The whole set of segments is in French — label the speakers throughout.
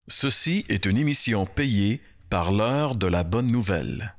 Speaker 1: Ceci est une émission payée par l'heure de la bonne nouvelle.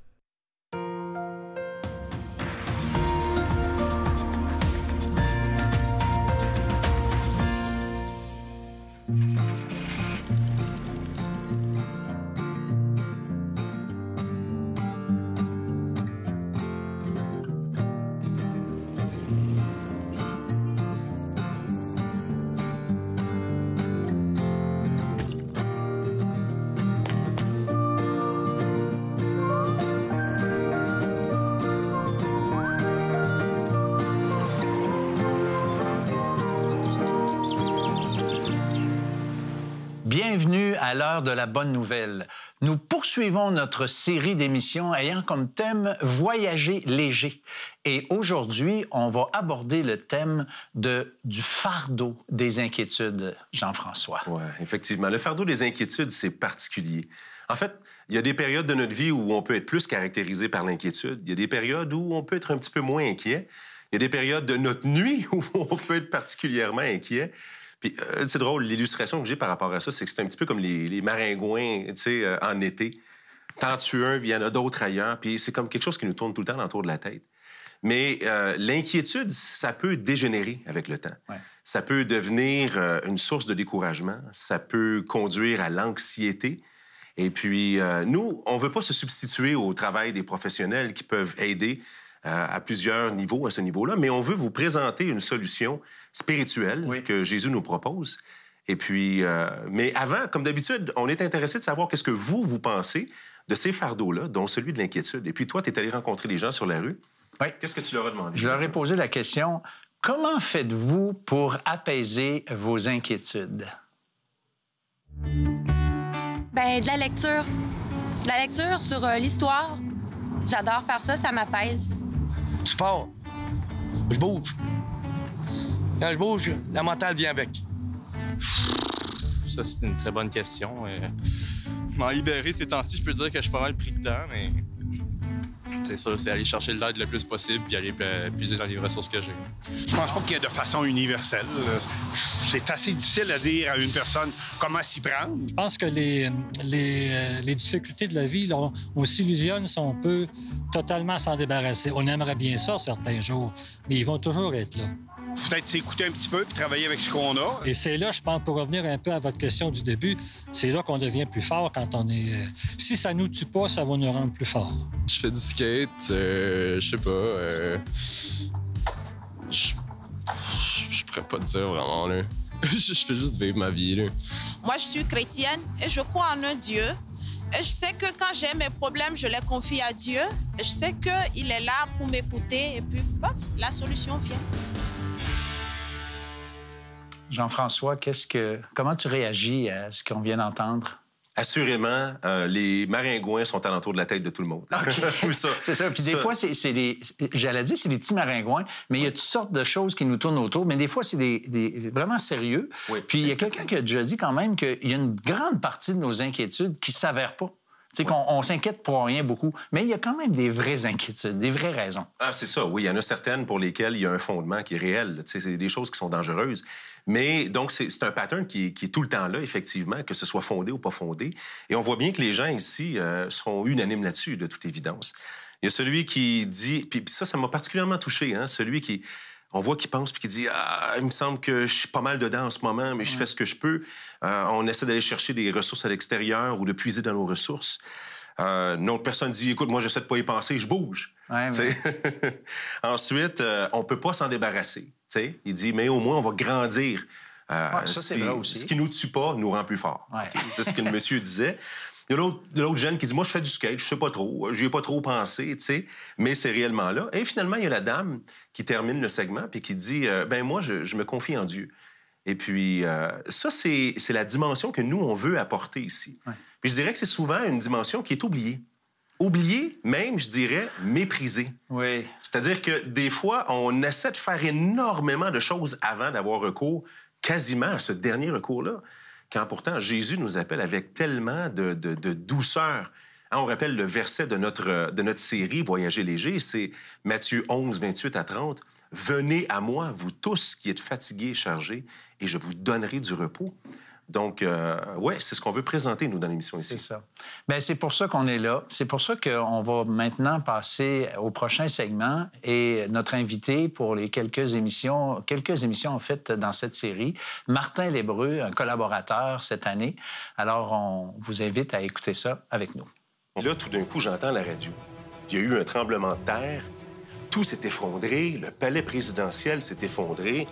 Speaker 2: Bienvenue à l'heure de la bonne nouvelle. Nous poursuivons notre série d'émissions ayant comme thème « Voyager léger ». Et aujourd'hui, on va aborder le thème du fardeau des inquiétudes, Jean-François.
Speaker 3: Oui, effectivement. Le fardeau des inquiétudes, c'est particulier. En fait, il y a des périodes de notre vie où on peut être plus caractérisé par l'inquiétude. Il y a des périodes où on peut être un petit peu moins inquiet. Il y a des périodes de notre nuit où on peut être particulièrement inquiet. Puis, c'est drôle, l'illustration que j'ai par rapport à ça, c'est que c'est un petit peu comme les maringouins, tu sais, en été. T'en tues un, puis il y en a d'autres ailleurs, puis c'est comme quelque chose qui nous tourne tout le temps autour de la tête. Mais l'inquiétude, ça peut dégénérer avec le temps. Ouais. Ça peut devenir une source de découragement. Ça peut conduire à l'anxiété. Et puis, nous, on ne veut pas se substituer au travail des professionnels qui peuvent aider à plusieurs niveaux, à ce niveau-là, mais on veut vous présenter une solution spirituelle que Jésus nous propose. Et puis, mais avant, comme d'habitude, on est intéressé de savoir qu'est-ce que vous pensez de ces fardeaux-là, dont celui de l'inquiétude. Et puis toi, tu es allé rencontrer les gens sur la rue.
Speaker 2: Oui.
Speaker 3: Qu'est-ce que tu leur as demandé?
Speaker 2: Je leur ai posé la question, comment faites-vous pour apaiser vos inquiétudes?
Speaker 4: Bien, de la lecture. De la lecture sur l'histoire. J'adore faire ça, ça m'apaise.
Speaker 5: Sport. Je bouge. Quand je bouge, la mentale vient avec.
Speaker 6: Ça, c'est une très bonne question. M'en libérer ces temps-ci, je peux dire que je suis pas mal pris dedans, mais c'est sûr, c'est aller chercher de l'aide le plus possible puis aller puiser dans les ressources que j'ai.
Speaker 7: Je pense pas qu'il y ait de façon universelle. C'est assez difficile à dire à une personne comment s'y prendre.
Speaker 8: Je pense que les difficultés de la vie, là, on s'illusionne si on peut totalement s'en débarrasser. On aimerait bien ça certains jours, mais ils vont toujours être là.
Speaker 7: Peut-être s'écouter un petit peu puis travailler avec ce qu'on a.
Speaker 8: Et c'est là, je pense, pour revenir un peu à votre question du début, c'est là qu'on devient plus fort quand on est... Si ça nous tue pas, ça va nous rendre plus forts.
Speaker 6: Je fais du skate, je sais pas... Je pourrais pas te dire vraiment, là. Je fais juste vivre ma vie, là.
Speaker 9: Moi, je suis chrétienne et je crois en un Dieu. Et je sais que quand j'ai mes problèmes, je les confie à Dieu. Et je sais qu'il est là pour m'écouter et puis, paf, la solution vient.
Speaker 2: Jean-François, comment tu réagis à ce qu'on vient d'entendre?
Speaker 3: Assurément, les maringouins sont alentour de la tête de tout le monde.
Speaker 2: Okay. C'est ça. Puis des fois, j'allais dire, c'est des petits maringouins, mais il y a toutes sortes de choses qui nous tournent autour. Mais des fois, c'est vraiment sérieux. Oui, puis il y a quelqu'un qui a déjà dit quand même qu'il y a une grande partie de nos inquiétudes qui ne s'avèrent pas. Tu sais, qu'on s'inquiète pour rien beaucoup. Mais il y a quand même des vraies inquiétudes, des vraies raisons.
Speaker 3: Ah, c'est ça, oui. Il y en a certaines pour lesquelles il y a un fondement qui est réel. Tu sais, c'est des choses qui sont dangereuses. Mais donc, c'est un pattern qui est tout le temps là, effectivement, que ce soit fondé ou pas fondé. Et on voit bien que les gens ici seront unanimes là-dessus, de toute évidence. Il y a celui qui dit... Puis ça m'a particulièrement touché, hein, celui qui... On voit qu'il pense puis qu'il dit « Ah, il me semble que je suis pas mal dedans en ce moment, mais je fais ce que je peux. » On essaie d'aller chercher des ressources à l'extérieur ou de puiser dans nos ressources. Une autre personne dit « Écoute, moi, j'essaie de pas y penser, je bouge. Ouais, » Ensuite, on peut pas s'en débarrasser. T'sais? Il dit « Mais au moins, on va grandir.
Speaker 2: Ça, c'est vrai aussi.
Speaker 3: Ce qui nous tue pas nous rend plus forts. Ouais. » C'est ce que le monsieur disait. Il y a l'autre jeune qui dit « Moi, je fais du skate, je sais pas trop, j'y ai pas trop pensé, tu sais. » Mais c'est réellement là. Et finalement, il y a la dame qui termine le segment puis qui dit « Ben moi, je me confie en Dieu. » Et puis, ça, c'est la dimension que nous, on veut apporter ici. Ouais. Puis je dirais que c'est souvent une dimension qui est oubliée. Oubliée, même, je dirais, méprisée.
Speaker 2: Oui.
Speaker 3: C'est-à-dire que des fois, on essaie de faire énormément de choses avant d'avoir recours quasiment à ce dernier recours-là. Quand pourtant, Jésus nous appelle avec tellement de douceur. Hein, on rappelle le verset de notre série « Voyager léger », c'est Matthieu 11, 28 à 30. « Venez à moi, vous tous qui êtes fatigués et chargés, et je vous donnerai du repos. » Donc, ouais, c'est ce qu'on veut présenter, nous, dans l'émission ici.
Speaker 2: C'est ça. Bien, c'est pour ça qu'on est là. C'est pour ça qu'on va maintenant passer au prochain segment. Et notre invité pour les quelques émissions en fait dans cette série, Martin L'Hébreu, un collaborateur cette année. Alors, on vous invite à écouter ça avec nous.
Speaker 3: Là, tout d'un coup, j'entends la radio. Il y a eu un tremblement de terre. Tout s'est effondré. Le palais présidentiel s'est effondré.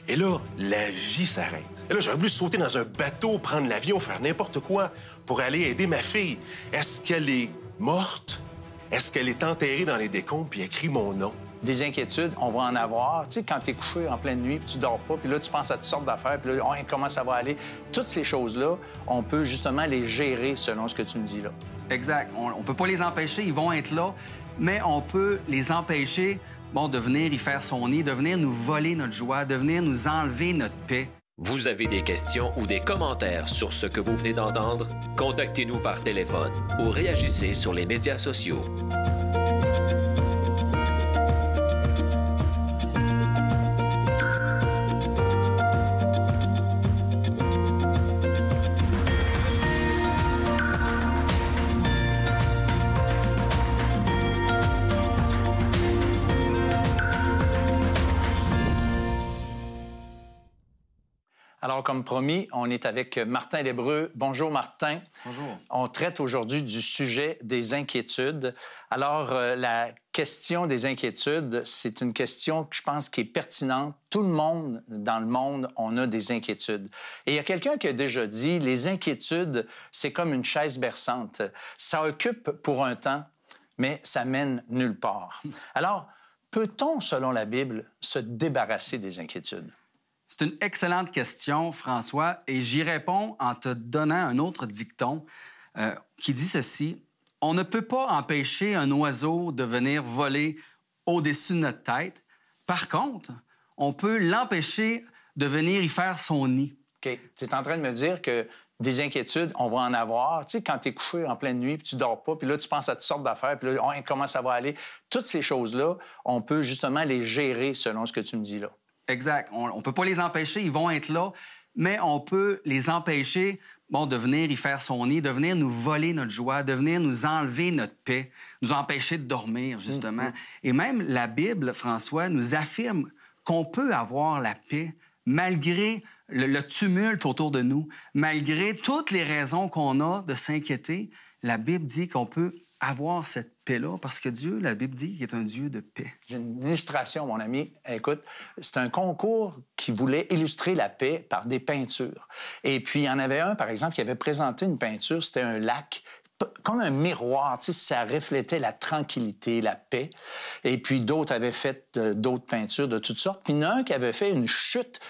Speaker 3: Et là, la vie s'arrête. Et là, j'aurais voulu sauter dans un bateau, prendre l'avion, faire n'importe quoi pour aller aider ma fille. Est-ce qu'elle est morte? Est-ce qu'elle est enterrée dans les décombres puis écrit mon nom?
Speaker 2: Des inquiétudes, on va en avoir. Tu sais, quand tu es couché en pleine nuit, puis tu dors pas, puis là, tu penses à toutes sortes d'affaires, puis là, comment ça va aller? Toutes ces choses-là, on peut justement les gérer selon ce que tu me dis là.
Speaker 10: Exact. On peut pas les empêcher, ils vont être là, mais on peut les empêcher, de venir y faire son nid, de venir nous voler notre joie, de venir nous enlever notre paix.
Speaker 11: Vous avez des questions ou des commentaires sur ce que vous venez d'entendre? Contactez-nous par téléphone ou réagissez sur les médias sociaux.
Speaker 2: Alors, comme promis, on est avec Martin L'Hébreu. Bonjour, Martin.
Speaker 10: Bonjour.
Speaker 2: On traite aujourd'hui du sujet des inquiétudes. Alors, la question des inquiétudes, c'est une question que je pense qui est pertinente. Tout le monde dans le monde, on a des inquiétudes. Et il y a quelqu'un qui a déjà dit, les inquiétudes, c'est comme une chaise berçante. Ça occupe pour un temps, mais ça mène nulle part. Alors, peut-on, selon la Bible, se débarrasser des inquiétudes?
Speaker 10: C'est une excellente question, François, et j'y réponds en te donnant un autre dicton qui dit ceci. On ne peut pas empêcher un oiseau de venir voler au-dessus de notre tête. Par contre, on peut l'empêcher de venir y faire son nid.
Speaker 2: OK. Tu es en train de me dire que des inquiétudes, on va en avoir. Tu sais, quand tu es couché en pleine nuit, puis tu dors pas, puis là, tu penses à toutes sortes d'affaires, puis là, comment ça va aller? Toutes ces choses-là, on peut justement les gérer selon ce que tu me dis là.
Speaker 10: Exact. On ne peut pas les empêcher, ils vont être là, mais on peut les empêcher de venir y faire son nid, de venir nous voler notre joie, de venir nous enlever notre paix, nous empêcher de dormir, justement. Et même la Bible, François, nous affirme qu'on peut avoir la paix malgré le tumulte autour de nous, malgré toutes les raisons qu'on a de s'inquiéter. La Bible dit qu'on peut avoir cette paix-là, parce que Dieu, la Bible dit qu'il est un Dieu de paix.
Speaker 2: J'ai une illustration, mon ami. Écoute, c'est un concours qui voulait illustrer la paix par des peintures. Et puis, il y en avait un, par exemple, qui avait présenté une peinture, c'était un lac, comme un miroir, tu sais, ça reflétait la tranquillité, la paix. Et puis, d'autres avaient fait d'autres peintures de toutes sortes. Puis, il y en a un qui avait fait une chute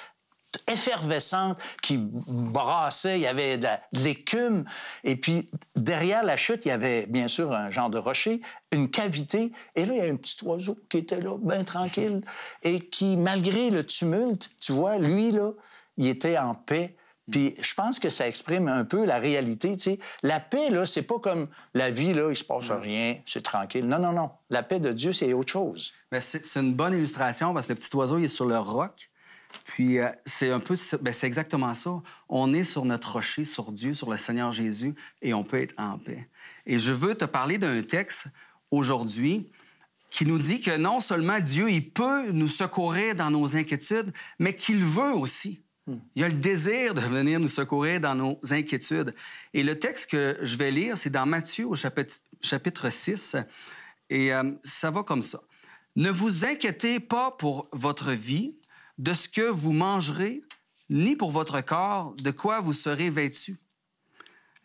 Speaker 2: effervescente qui brassait, il y avait de l'écume. Et puis, derrière la chute, il y avait bien sûr un genre de rocher, une cavité. Et là, il y a un petit oiseau qui était là, bien tranquille, et qui, malgré le tumulte, tu vois, lui, là, il était en paix. Puis je pense que ça exprime un peu la réalité, tu sais. La paix, là, c'est pas comme la vie, là, il se passe rien, c'est tranquille. Non, non, non. La paix de Dieu, c'est autre chose.
Speaker 10: Bien, c'est une bonne illustration parce que le petit oiseau, il est sur le roc. Puis c'est un peu, c'est exactement ça. On est sur notre rocher, sur Dieu, sur le Seigneur Jésus, et on peut être en paix. Et je veux te parler d'un texte aujourd'hui qui nous dit que non seulement Dieu, il peut nous secourir dans nos inquiétudes, mais qu'il veut aussi. Il a le désir de venir nous secourir dans nos inquiétudes. Et le texte que je vais lire, c'est dans Matthieu au chapitre 6, et ça va comme ça. « Ne vous inquiétez pas pour votre vie, de ce que vous mangerez, ni pour votre corps, de quoi vous serez vêtus.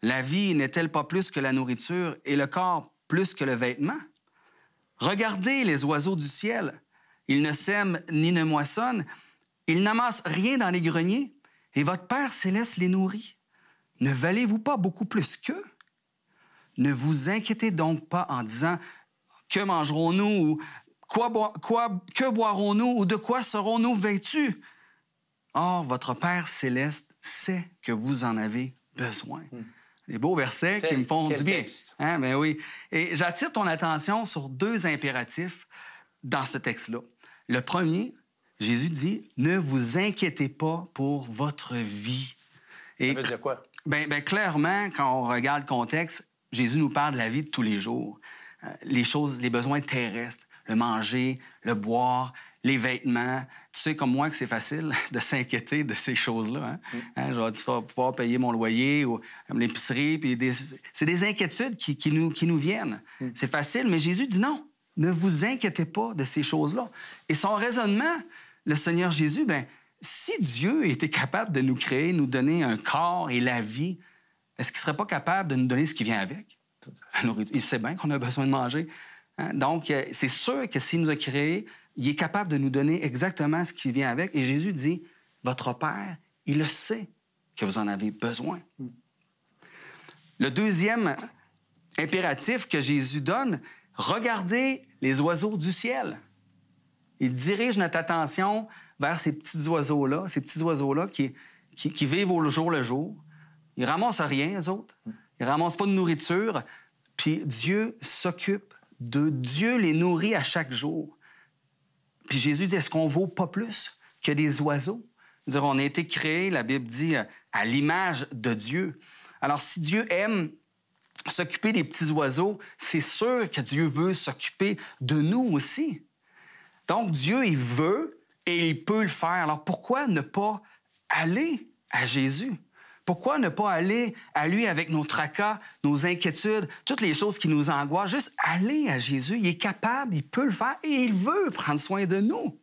Speaker 10: La vie n'est-elle pas plus que la nourriture et le corps plus que le vêtement? Regardez les oiseaux du ciel. Ils ne sèment ni ne moissonnent. Ils n'amassent rien dans les greniers. Et votre Père céleste les nourrit. Ne valez-vous pas beaucoup plus qu'eux? Ne vous inquiétez donc pas en disant « Que mangerons-nous » ou que boirons-nous ou de quoi serons-nous vêtus? Or, votre Père céleste sait que vous en avez besoin. Les beaux versets qui me font du bien. Hein? Ben oui. Et j'attire ton attention sur deux impératifs dans ce texte-là. Le premier, Jésus dit « Ne vous inquiétez pas pour votre vie. » Et,
Speaker 2: ça veut dire quoi?
Speaker 10: Ben, clairement, quand on regarde le contexte, Jésus nous parle de la vie de tous les jours. Les besoins terrestres, le manger, le boire, les vêtements. Tu sais comme moi que c'est facile de s'inquiéter de ces choses-là. Hein? Je vais pouvoir payer mon loyer ou l'épicerie. C'est des inquiétudes qui nous viennent. C'est facile, mais Jésus dit non, ne vous inquiétez pas de ces choses-là. Et son raisonnement, le Seigneur Jésus, ben si Dieu était capable de nous créer, nous donner un corps et la vie, est-ce qu'il ne serait pas capable de nous donner ce qui vient avec? Il sait bien qu'on a besoin de manger. Hein? Donc, c'est sûr que s'il nous a créés, il est capable de nous donner exactement ce qui vient avec. Et Jésus dit, votre Père, il le sait que vous en avez besoin. Le deuxième impératif que Jésus donne, regardez les oiseaux du ciel. Il dirige notre attention vers ces petits oiseaux-là qui vivent au jour le jour. Ils ramassent rien, eux autres. Ils ramassent pas de nourriture. Puis Dieu s'occupe d'eux. Dieu les nourrit à chaque jour. Puis Jésus dit, est-ce qu'on vaut pas plus que des oiseaux? C'est-à-dire, on a été créés, la Bible dit, à l'image de Dieu. Alors, si Dieu aime s'occuper des petits oiseaux, c'est sûr que Dieu veut s'occuper de nous aussi. Donc, Dieu, il veut et il peut le faire. Alors, pourquoi ne pas aller à Jésus? Pourquoi ne pas aller à lui avec nos tracas, nos inquiétudes, toutes les choses qui nous angoissent? Juste aller à Jésus. Il est capable, il peut le faire et il veut prendre soin de nous.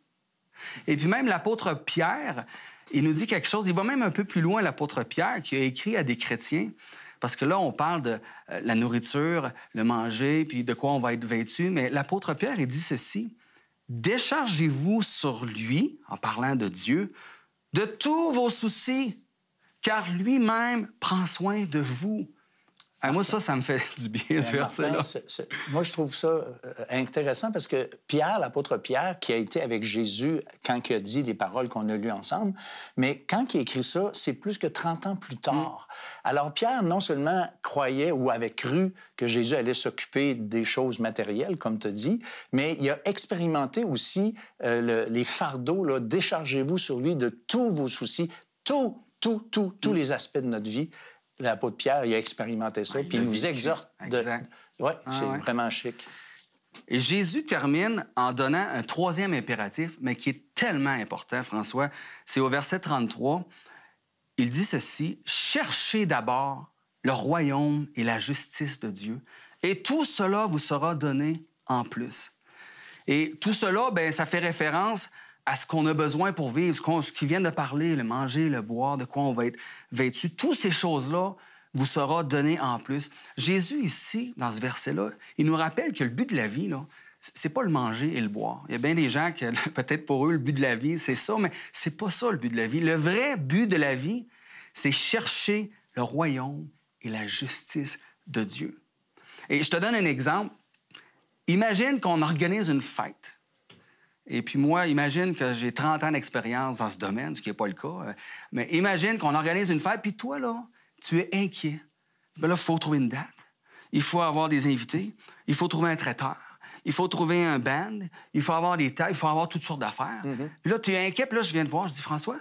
Speaker 10: Et puis même l'apôtre Pierre, il nous dit quelque chose. Il va même un peu plus loin, l'apôtre Pierre, qui a écrit à des chrétiens. Parce que là, on parle de la nourriture, le manger, puis de quoi on va être vêtu. Mais l'apôtre Pierre, il dit ceci. « Déchargez-vous sur lui, en parlant de Dieu, de tous vos soucis, car lui-même prend soin de vous. » Moi, ça me fait du bien, ce verset-là.
Speaker 2: Moi, je trouve ça intéressant parce que Pierre, l'apôtre Pierre, qui a été avec Jésus quand il a dit les paroles qu'on a lues ensemble, mais quand il a écrit ça, c'est plus que 30 ans plus tard. Alors, Pierre, non seulement croyait ou avait cru que Jésus allait s'occuper des choses matérielles, comme tu as dit, mais il a expérimenté aussi les fardeaux, là, déchargez-vous sur lui de tous vos soucis, tous les aspects de notre vie. L'apôtre Pierre, il a expérimenté ça, puis il nous exhorte. Oui, c'est vraiment chic.
Speaker 10: Et Jésus termine en donnant un troisième impératif, mais qui est tellement important, François. C'est au verset 33. Il dit ceci, « Cherchez d'abord le royaume et la justice de Dieu, et tout cela vous sera donné en plus. » Et tout cela, bien, ça fait référence à ce qu'on a besoin pour vivre, ce qu'il vient de parler, le manger, le boire, de quoi on va être vêtu. Toutes ces choses-là vous sera donné en plus. Jésus, ici, dans ce verset-là, il nous rappelle que le but de la vie, là, c'est pas le manger et le boire. Il y a bien des gens que, peut-être pour eux, le but de la vie, c'est ça, mais c'est pas ça le but de la vie. Le vrai but de la vie, c'est chercher le royaume et la justice de Dieu. Et je te donne un exemple. Imagine qu'on organise une fête. Et puis moi, imagine que j'ai 30 ans d'expérience dans ce domaine, ce qui n'est pas le cas. Mais imagine qu'on organise une fête, puis toi, là, tu es inquiet. Bien là, il faut trouver une date. Il faut avoir des invités. Il faut trouver un traiteur. Il faut trouver un band. Il faut avoir des tables. Il faut avoir toutes sortes d'affaires. Puis là, tu es inquiet. Puis là, je viens te voir. Je dis, François,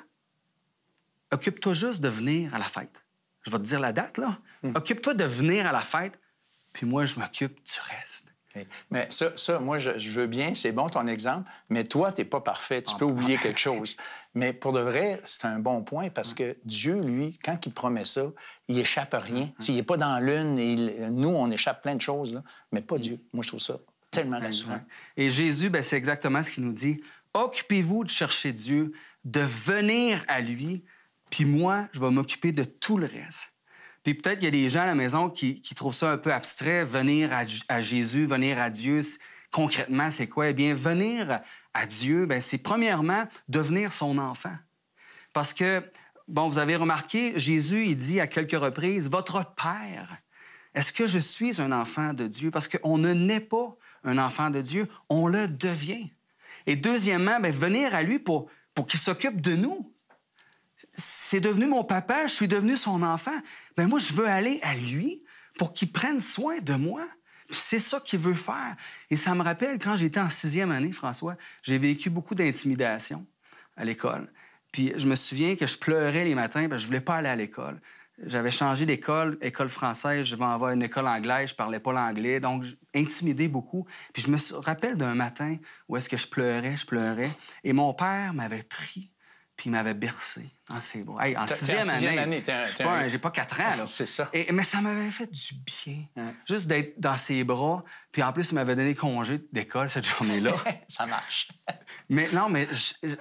Speaker 10: occupe-toi juste de venir à la fête. Je vais te dire la date, là. Occupe-toi de venir à la fête. Puis moi, je m'occupe du reste.
Speaker 2: Mais ça, moi, je veux bien, c'est bon ton exemple, mais toi, tu n'es pas parfait, tu peux oublier quelque chose. Mais pour de vrai, c'est un bon point parce que Dieu, lui, quand il promet ça, il échappe à rien. Il n'est pas dans l'une, et nous, on échappe plein de choses, là, mais pas Dieu. Moi, je trouve ça tellement rassurant.
Speaker 10: Et Jésus, bien, c'est exactement ce qu'il nous dit. Occupez-vous de chercher Dieu, de venir à lui, puis moi, je vais m'occuper de tout le reste. Puis peut-être qu'il y a des gens à la maison qui trouvent ça un peu abstrait, venir à Jésus, venir à Dieu. Concrètement, c'est quoi? Eh bien, venir à Dieu, bien, c'est premièrement devenir son enfant. Parce que, bon, vous avez remarqué, Jésus, il dit à quelques reprises, « Votre Père, est-ce que je suis un enfant de Dieu? » Parce qu'on ne naît pas un enfant de Dieu, on le devient. Et deuxièmement, bien, venir à lui pour qu'il s'occupe de nous. C'est devenu mon papa, je suis devenu son enfant. Bien, moi, je veux aller à lui pour qu'il prenne soin de moi. Puis c'est ça qu'il veut faire. Et ça me rappelle, quand j'étais en 6e année, François, j'ai vécu beaucoup d'intimidation à l'école. Puis je me souviens que je pleurais les matins parce que je voulais pas aller à l'école. J'avais changé d'école, école française, je vais avoir une école anglaise, je parlais pas l'anglais, donc intimidé beaucoup. Puis je me rappelle d'un matin où est-ce que je pleurais, et mon père m'avait pris, puis il m'avait bercé dans ses bras. Hey, en sixième année. J'ai pas 4 ans, là.
Speaker 2: C'est ça.
Speaker 10: Mais ça m'avait fait du bien, juste d'être dans ses bras. Puis en plus, il m'avait donné congé d'école cette journée-là.
Speaker 2: Ça marche.
Speaker 10: Mais non, mais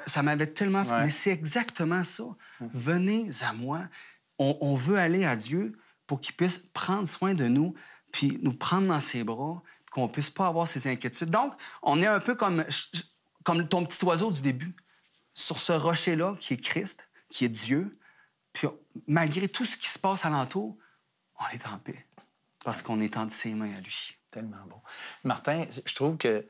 Speaker 10: ça m'avait tellement fait... Mais c'est exactement ça. Venez à moi. On veut aller à Dieu pour qu'il puisse prendre soin de nous, puis nous prendre dans ses bras, puis qu'on puisse pas avoir ces inquiétudes. Donc, on est un peu comme ton petit oiseau du début, sur ce rocher-là qui est Christ, qui est Dieu, puis malgré tout ce qui se passe alentour, on est en paix, parce qu'on est entre ses mains à lui.
Speaker 2: Tellement bon. Martin, je trouve que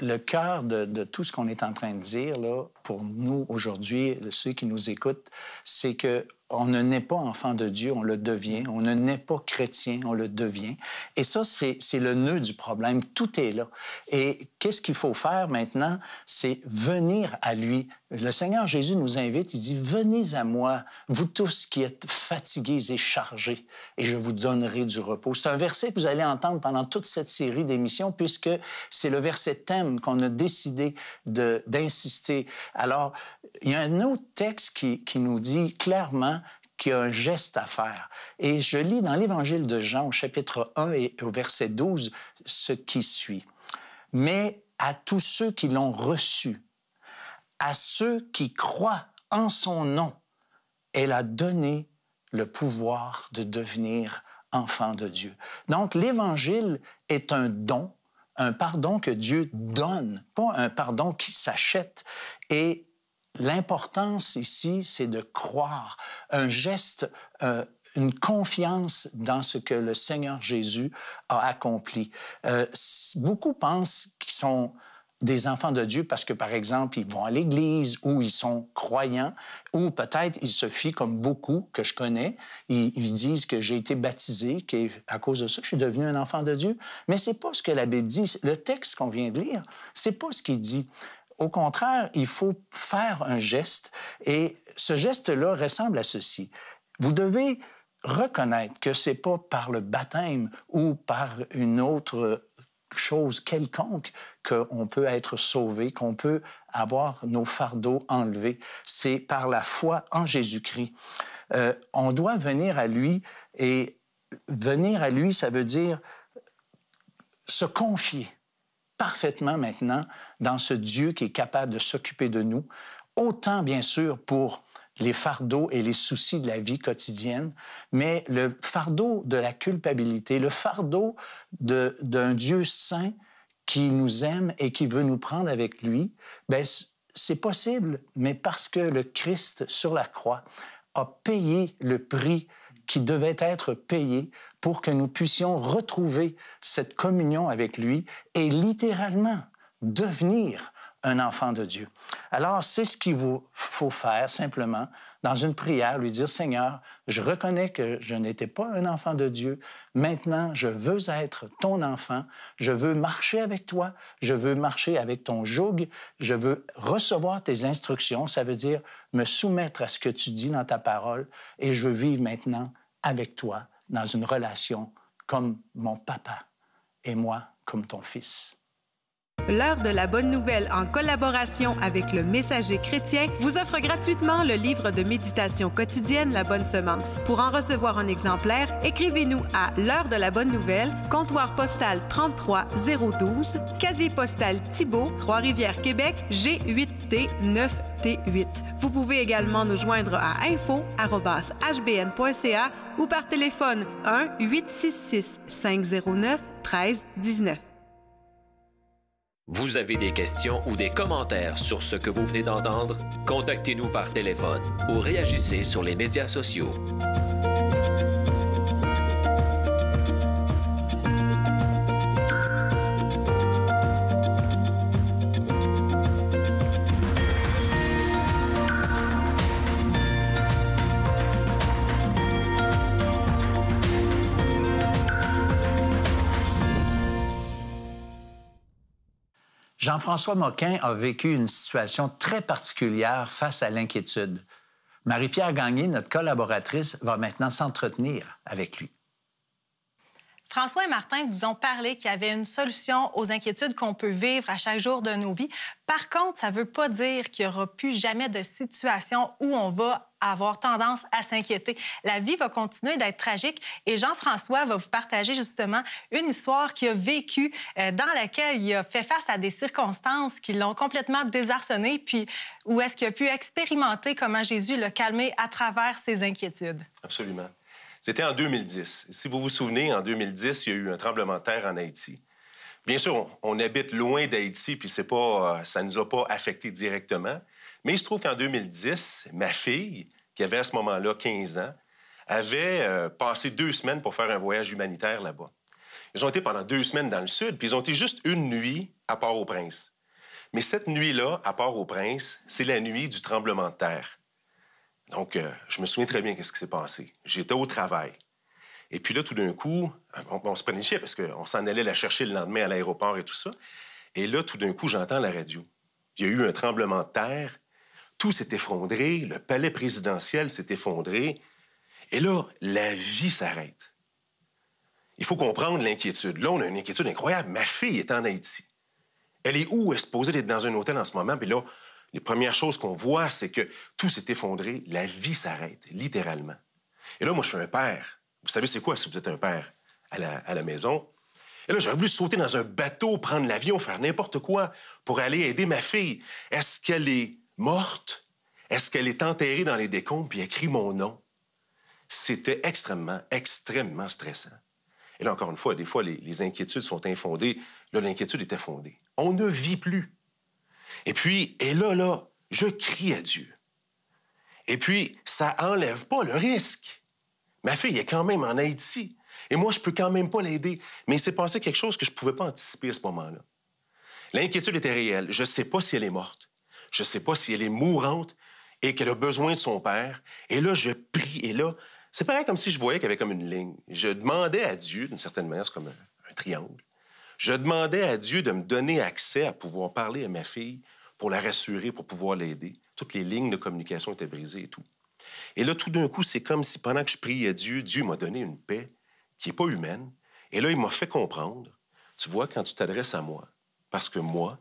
Speaker 2: le cœur de tout ce qu'on est en train de dire, là, pour nous, aujourd'hui, ceux qui nous écoutent, c'est que on ne naît pas enfant de Dieu, on le devient. On ne naît pas chrétien, on le devient. Et ça, c'est le nœud du problème. Tout est là. Et qu'est-ce qu'il faut faire maintenant? C'est venir à lui. Le Seigneur Jésus nous invite, il dit, « Venez à moi, vous tous qui êtes fatigués et chargés, et je vous donnerai du repos. » C'est un verset que vous allez entendre pendant toute cette série d'émissions, puisque c'est le verset thème qu'on a décidé d'insister. Alors, il y a un autre texte qui nous dit clairement qu'il y a un geste à faire. Et je lis dans l'Évangile de Jean, au chapitre 1 et au verset 12, ce qui suit. « Mais à tous ceux qui l'ont reçu, à ceux qui croient en son nom, elle a donné le pouvoir de devenir enfants de Dieu. » Donc, l'Évangile est un don, un pardon que Dieu donne, pas un pardon qui s'achète. Et l'importance ici, c'est de croire, un geste, une confiance dans ce que le Seigneur Jésus a accompli. Beaucoup pensent qu'ils sont des enfants de Dieu parce que, par exemple, ils vont à l'Église ou ils sont croyants ou peut-être ils se fient, comme beaucoup que je connais, ils disent que j'ai été baptisé, qu'à cause de ça, je suis devenu un enfant de Dieu. Mais c'est pas ce que la Bible dit. Le texte qu'on vient de lire, c'est pas ce qu'il dit. Au contraire, il faut faire un geste et ce geste-là ressemble à ceci. Vous devez reconnaître que c'est pas par le baptême ou par une autre chose quelconque qu'on peut être sauvé, qu'on peut avoir nos fardeaux enlevés. C'est par la foi en Jésus-Christ. On doit venir à lui et venir à lui, ça veut dire se confier parfaitement maintenant dans ce Dieu qui est capable de s'occuper de nous, autant bien sûr pour les fardeaux et les soucis de la vie quotidienne, mais le fardeau de la culpabilité, le fardeau d'un Dieu saint qui nous aime et qui veut nous prendre avec lui, bien, c'est possible, mais parce que le Christ sur la croix a payé le prix qui devait être payé pour que nous puissions retrouver cette communion avec lui et littéralement devenir un enfant de Dieu. Alors, c'est ce qu'il vous faut faire simplement dans une prière, lui dire, « Seigneur, je reconnais que je n'étais pas un enfant de Dieu. Maintenant, je veux être ton enfant. Je veux marcher avec toi. Je veux marcher avec ton joug. Je veux recevoir tes instructions. Ça veut dire me soumettre à ce que tu dis dans ta parole. Et je veux vivre maintenant avec toi dans une relation comme mon papa et moi comme ton fils. »
Speaker 12: L'heure de la bonne nouvelle, en collaboration avec le Messager chrétien, vous offre gratuitement le livre de méditation quotidienne La Bonne Semence. Pour en recevoir un exemplaire, écrivez-nous à l'heure de la bonne nouvelle, comptoir postal 33012, casier postal Thibault, Trois-Rivières, Québec, G8T9T8. Vous pouvez également nous joindre à info@hbn.ca ou par téléphone 1-866-509-1319.
Speaker 11: Vous avez des questions ou des commentaires sur ce que vous venez d'entendre? Contactez-nous par téléphone ou réagissez sur les médias sociaux.
Speaker 2: Jean-François Moquin a vécu une situation très particulière face à l'inquiétude. Marie-Pierre Gagné, notre collaboratrice, va maintenant s'entretenir avec lui.
Speaker 13: François et Martin vous ont parlé qu'il y avait une solution aux inquiétudes qu'on peut vivre à chaque jour de nos vies. Par contre, ça ne veut pas dire qu'il n'y aura plus jamais de situation où on va avoir tendance à s'inquiéter. La vie va continuer d'être tragique et Jean-François va vous partager justement une histoire qu'il a vécue dans laquelle il a fait face à des circonstances qui l'ont complètement désarçonné, puis où est-ce qu'il a pu expérimenter comment Jésus l'a calmé à travers ses inquiétudes.
Speaker 3: Absolument. C'était en 2010. Si vous vous souvenez, en 2010, il y a eu un tremblement de terre en Haïti. Bien sûr, on habite loin d'Haïti, puis ça ne nous a pas affectés directement. Mais il se trouve qu'en 2010, ma fille, qui avait à ce moment-là 15 ans, avait passé 2 semaines pour faire un voyage humanitaire là-bas. Ils ont été pendant 2 semaines dans le sud, puis ils ont été juste une nuit à Port-au-Prince. Mais cette nuit-là, à Port-au-Prince, c'est la nuit du tremblement de terre. Donc, je me souviens très bien de ce qui s'est passé. J'étais au travail. Et puis là, tout d'un coup, on se planifiait parce qu'on s'en allait la chercher le lendemain à l'aéroport et tout ça. Et là, tout d'un coup, j'entends la radio. Il y a eu un tremblement de terre. Tout s'est effondré. Le palais présidentiel s'est effondré. Et là, la vie s'arrête. Il faut comprendre l'inquiétude. Là, on a une inquiétude incroyable. Ma fille est en Haïti. Elle est où? Elle est supposée être dans un hôtel en ce moment. Puis là, les premières choses qu'on voit, c'est que tout s'est effondré. La vie s'arrête, littéralement. Et là, moi, je suis un père. Vous savez, c'est quoi si vous êtes un père à la maison? Et là, j'aurais voulu sauter dans un bateau, prendre l'avion, faire n'importe quoi pour aller aider ma fille. Est-ce qu'elle est morte? Est-ce qu'elle est enterrée dans les décombres puis écrit mon nom? C'était extrêmement, extrêmement stressant. Et là, encore une fois, des fois, les inquiétudes sont infondées. Là, l'inquiétude était fondée. On ne vit plus. Et puis, je crie à Dieu. Et puis, ça enlève pas le risque. Ma fille est quand même en Haïti. Et moi, je peux quand même pas l'aider. Mais il s'est passé quelque chose que je pouvais pas anticiper à ce moment-là. L'inquiétude était réelle. Je sais pas si elle est morte. Je sais pas si elle est mourante et qu'elle a besoin de son père. Et là, je prie. Et là, c'est pareil comme si je voyais qu'il y avait comme une ligne. Je demandais à Dieu, d'une certaine manière, c'est comme un triangle. Je demandais à Dieu de me donner accès à pouvoir parler à ma fille pour la rassurer, pour pouvoir l'aider. Toutes les lignes de communication étaient brisées et tout. Et là, tout d'un coup, c'est comme si pendant que je priais Dieu, Dieu m'a donné une paix qui n'est pas humaine. Et là, il m'a fait comprendre, tu vois, quand tu t'adresses à moi, parce que moi,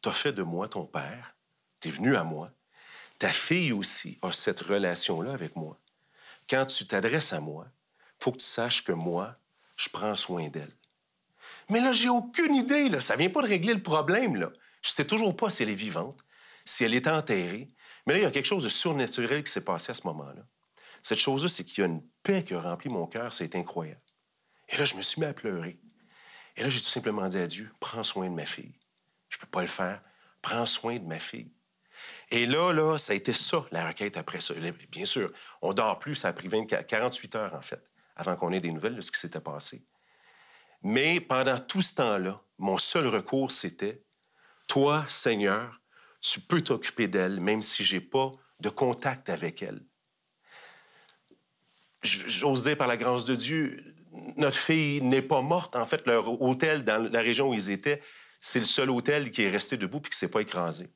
Speaker 3: tu as fait de moi ton père, tu es venu à moi, ta fille aussi a cette relation-là avec moi. Quand tu t'adresses à moi, il faut que tu saches que moi, je prends soin d'elle. Mais là, j'ai aucune idée, là. Ça vient pas de régler le problème, là. Je sais toujours pas si elle est vivante, si elle est enterrée. Mais là, il y a quelque chose de surnaturel qui s'est passé à ce moment-là. Cette chose-là, c'est qu'il y a une paix qui a rempli mon cœur. C'est incroyable. Et là, je me suis mis à pleurer. Et là, j'ai tout simplement dit à Dieu, prends soin de ma fille. Je peux pas le faire. Prends soin de ma fille. Et là, ça a été ça, la requête après ça. Bien sûr, on dort plus. Ça a pris 48 heures, en fait, avant qu'on ait des nouvelles de ce qui s'était passé. Mais pendant tout ce temps-là, mon seul recours, c'était toi, Seigneur, tu peux t'occuper d'elle, même si j'ai pas de contact avec elle. J'ose dire, par la grâce de Dieu, notre fille n'est pas morte. En fait, leur hôtel dans la région où ils étaient, c'est le seul hôtel qui est resté debout puis qui ne s'est pas écrasé.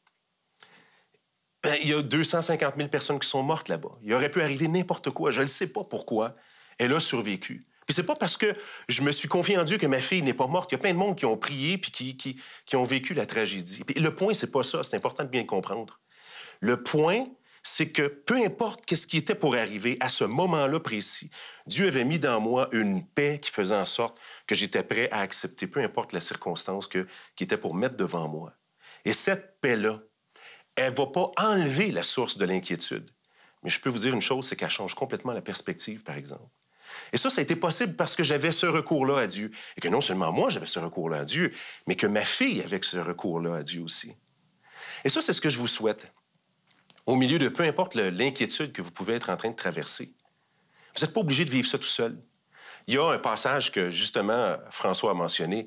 Speaker 3: Il y a 250 000 personnes qui sont mortes là-bas. Il aurait pu arriver n'importe quoi. Je ne sais pas pourquoi. Elle a survécu. Puis c'est pas parce que je me suis confié en Dieu que ma fille n'est pas morte. Il y a plein de monde qui ont prié puis qui ont vécu la tragédie. Puis le point, c'est pas ça. C'est important de bien comprendre. Le point, c'est que peu importe qu'est-ce qui était pour arriver à ce moment-là précis, Dieu avait mis dans moi une paix qui faisait en sorte que j'étais prêt à accepter peu importe la circonstance qui était pour mettre devant moi. Et cette paix-là, elle va pas enlever la source de l'inquiétude. Mais je peux vous dire une chose, c'est qu'elle change complètement la perspective, par exemple. Et ça a été possible parce que j'avais ce recours-là à Dieu. Et que non seulement moi, j'avais ce recours-là à Dieu, mais que ma fille avait ce recours-là à Dieu aussi. Et ça, c'est ce que je vous souhaite. Au milieu de peu importe l'inquiétude que vous pouvez être en train de traverser. Vous n'êtes pas obligé de vivre ça tout seul. Il y a un passage que, justement, François a mentionné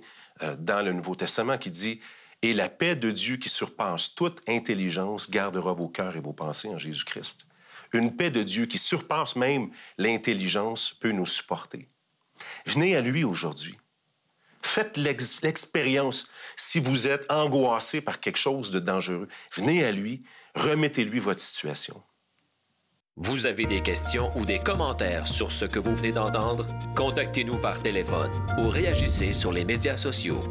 Speaker 3: dans le Nouveau Testament qui dit « Et la paix de Dieu qui surpasse toute intelligence gardera vos cœurs et vos pensées en Jésus-Christ. » Une paix de Dieu qui surpasse même l'intelligence peut nous supporter. Venez à lui aujourd'hui. Faites l'expérience. Si vous êtes angoissé par quelque chose de dangereux, venez à lui, remettez-lui votre situation.
Speaker 11: Vous avez des questions ou des commentaires sur ce que vous venez d'entendre? Contactez-nous par téléphone ou réagissez sur les médias sociaux.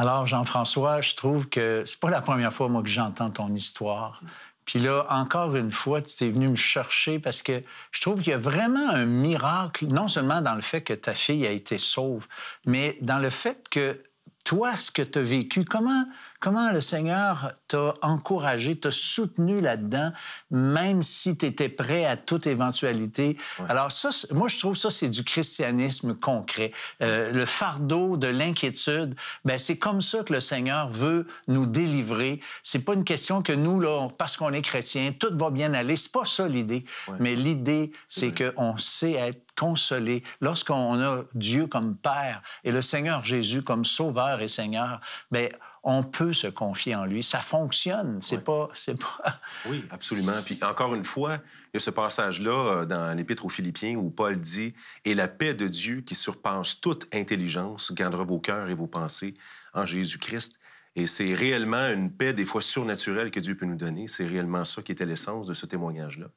Speaker 2: Alors, Jean-François, je trouve que c'est pas la première fois, moi, que j'entends ton histoire. Puis là, encore une fois, tu es venu me chercher parce que je trouve qu'il y a vraiment un miracle, non seulement dans le fait que ta fille a été sauve, mais dans le fait que toi, ce que tu as vécu, comment le Seigneur t'a encouragé, t'a soutenu là-dedans, même si tu étais prêt à toute éventualité. Ouais. Alors ça, moi, je trouve ça, c'est du christianisme concret. Le fardeau de l'inquiétude, bien, c'est comme ça que le Seigneur veut nous délivrer. C'est pas une question que nous, là, parce qu'on est chrétien, tout va bien aller. C'est pas ça l'idée. Ouais. Mais l'idée, c'est qu'on sait être consolé. Lorsqu'on a Dieu comme Père et le Seigneur Jésus comme Sauveur et Seigneur, bien, on peut se confier en lui. Ça fonctionne. C'est pas...
Speaker 3: Oui, absolument. Puis encore une fois, il y a ce passage-là dans l'Épître aux Philippiens où Paul dit « Et la paix de Dieu qui surpasse toute intelligence gardera vos cœurs et vos pensées en Jésus-Christ. » Et c'est réellement une paix des fois surnaturelle que Dieu peut nous donner. C'est réellement ça qui était l'essence de ce témoignage-là.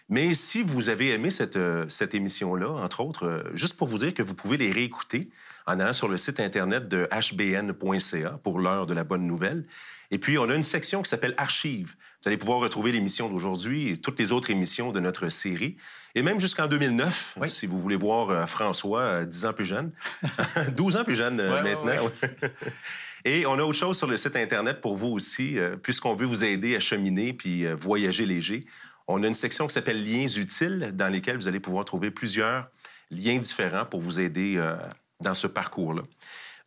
Speaker 3: Mais si vous avez aimé cette émission-là, entre autres, juste pour vous dire que vous pouvez les réécouter en allant sur le site Internet de hbn.ca pour l'heure de la bonne nouvelle. Et puis, on a une section qui s'appelle Archives. Vous allez pouvoir retrouver l'émission d'aujourd'hui et toutes les autres émissions de notre série. Et même jusqu'en 2009, oui. Si vous voulez voir François, 10 ans plus jeune, 12 ans plus jeune maintenant. Ouais. Et on a autre chose sur le site Internet pour vous aussi, puisqu'on veut vous aider à cheminer puis voyager léger. On a une section qui s'appelle « Liens utiles » dans lesquels vous allez pouvoir trouver plusieurs liens différents pour vous aider dans ce parcours-là,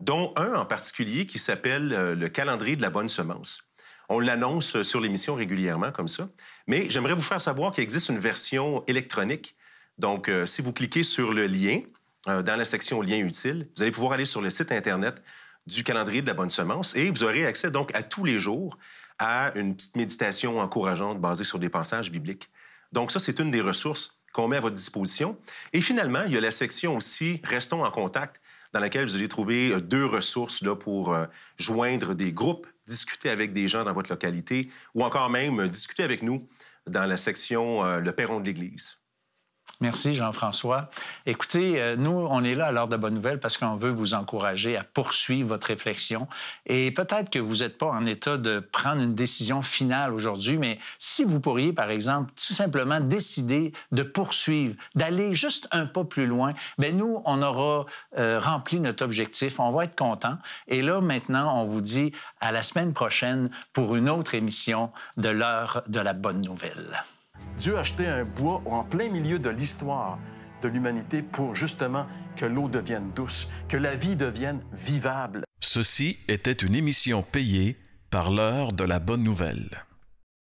Speaker 3: dont un en particulier qui s'appelle le calendrier de la bonne semence. On l'annonce sur l'émission régulièrement comme ça, mais j'aimerais vous faire savoir qu'il existe une version électronique. Donc, si vous cliquez sur le lien dans la section « Liens utiles », vous allez pouvoir aller sur le site Internet du calendrier de la bonne semence et vous aurez accès donc à tous les jours à une petite méditation encourageante basée sur des passages bibliques. Donc ça, c'est une des ressources qu'on met à votre disposition. Et finalement, il y a la section aussi « Restons en contact » dans laquelle vous allez trouver 2 ressources là, pour joindre des groupes, discuter avec des gens dans votre localité ou encore même discuter avec nous dans la section « Le perron de l'Église ».
Speaker 2: Merci, Jean-François. Écoutez, nous, on est là à l'heure de bonne nouvelle parce qu'on veut vous encourager à poursuivre votre réflexion. Et peut-être que vous n'êtes pas en état de prendre une décision finale aujourd'hui, mais si vous pourriez, par exemple, tout simplement décider de poursuivre, d'aller juste un pas plus loin, bien, nous, on aura rempli notre objectif. On va être contents. Et là, maintenant, on vous dit à la semaine prochaine pour une autre émission de l'heure de la bonne nouvelle.
Speaker 1: Dieu a jeté un bois en plein milieu de l'histoire de l'humanité pour justement que l'eau devienne douce, que la vie devienne vivable. Ceci était une émission payée par l'heure de la bonne nouvelle.